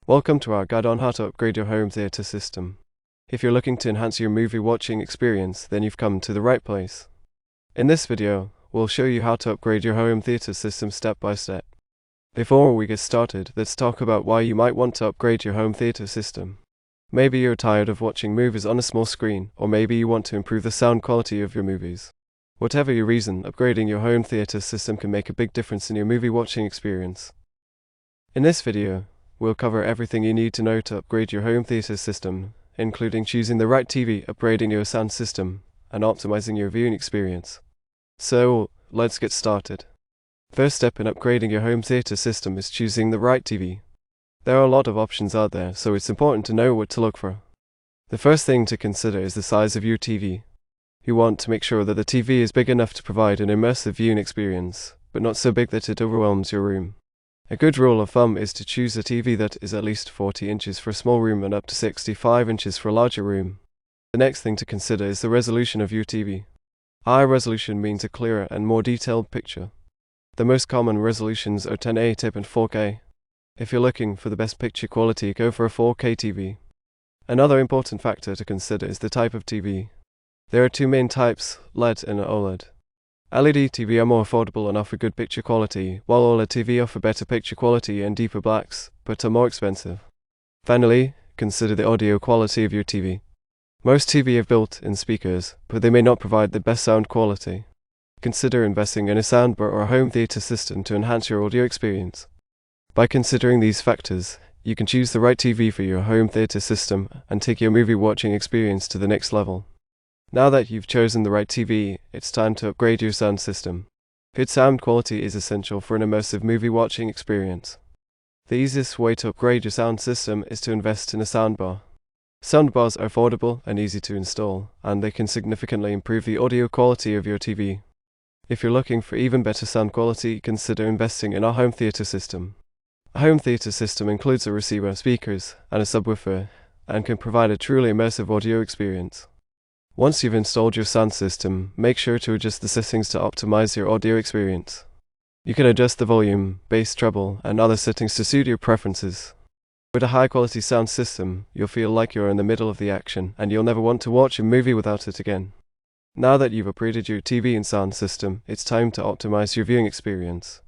Welcome to our guide on how to upgrade your home theater system. If you're looking to enhance your movie watching experience, then you've come to the right place. In this video, we'll show you how to upgrade your home theater system step by step. Before we get started, let's talk about why you might want to upgrade your home theater system. Maybe you're tired of watching movies on a small screen, or maybe you want to improve the sound quality of your movies. Whatever your reason, upgrading your home theater system can make a big difference in your movie watching experience. In this video, we'll cover everything you need to know to upgrade your home theater system, including choosing the right TV, upgrading your sound system, and optimizing your viewing experience. So, let's get started. First step in upgrading your home theater system is choosing the right TV. There are a lot of options out there, so it's important to know what to look for. The first thing to consider is the size of your TV. You want to make sure that the TV is big enough to provide an immersive viewing experience, but not so big that it overwhelms your room. A good rule of thumb is to choose a TV that is at least 40 inches for a small room and up to 65 inches for a larger room. The next thing to consider is the resolution of your TV. High resolution means a clearer and more detailed picture. The most common resolutions are 1080p and 4K. If you're looking for the best picture quality, go for a 4K TV. Another important factor to consider is the type of TV. There are two main types, LED and OLED. LED TV are more affordable and offer good picture quality, while OLED TV offer better picture quality and deeper blacks, but are more expensive. Finally, consider the audio quality of your TV. Most TV have built-in speakers, but they may not provide the best sound quality. Consider investing in a soundbar or a home theater system to enhance your audio experience. By considering these factors, you can choose the right TV for your home theater system and take your movie watching experience to the next level. Now that you've chosen the right TV, it's time to upgrade your sound system. Good sound quality is essential for an immersive movie watching experience. The easiest way to upgrade your sound system is to invest in a soundbar. Soundbars are affordable and easy to install, and they can significantly improve the audio quality of your TV. If you're looking for even better sound quality, consider investing in a home theater system. A home theater system includes a receiver, speakers, and a subwoofer, and can provide a truly immersive audio experience. Once you've installed your sound system, make sure to adjust the settings to optimize your audio experience. You can adjust the volume, bass, treble, and other settings to suit your preferences. With a high-quality sound system, you'll feel like you're in the middle of the action, and you'll never want to watch a movie without it again. Now that you've upgraded your TV and sound system, it's time to optimize your viewing experience.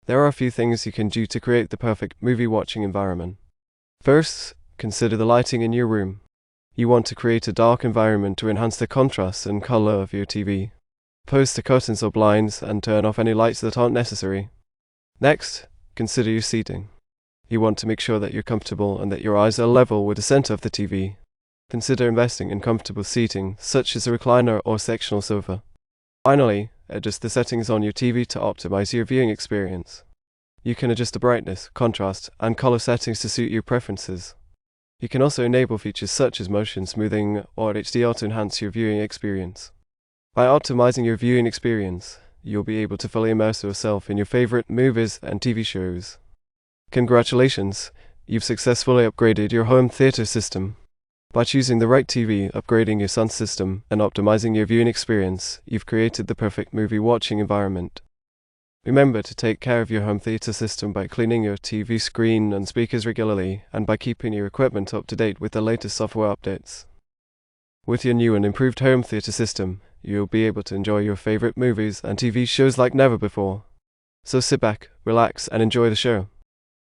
There are a few things you can do to create the perfect movie watching environment. First, consider the lighting in your room. You want to create a dark environment to enhance the contrast and color of your TV. Close the curtains or blinds and turn off any lights that aren't necessary. Next, consider your seating. You want to make sure that you're comfortable and that your eyes are level with the center of the TV. Consider investing in comfortable seating, such as a recliner or sectional sofa. Finally, adjust the settings on your TV to optimize your viewing experience. You can adjust the brightness, contrast, and color settings to suit your preferences. You can also enable features such as motion smoothing or HDR to enhance your viewing experience. By optimizing your viewing experience, you'll be able to fully immerse yourself in your favorite movies and TV shows. Congratulations, you've successfully upgraded your home theater system. By choosing the right TV, upgrading your sound system, and optimizing your viewing experience, you've created the perfect movie watching environment. Remember to take care of your home theater system by cleaning your TV screen and speakers regularly, and by keeping your equipment up to date with the latest software updates. With your new and improved home theater system, you'll be able to enjoy your favorite movies and TV shows like never before. So sit back, relax, and enjoy the show.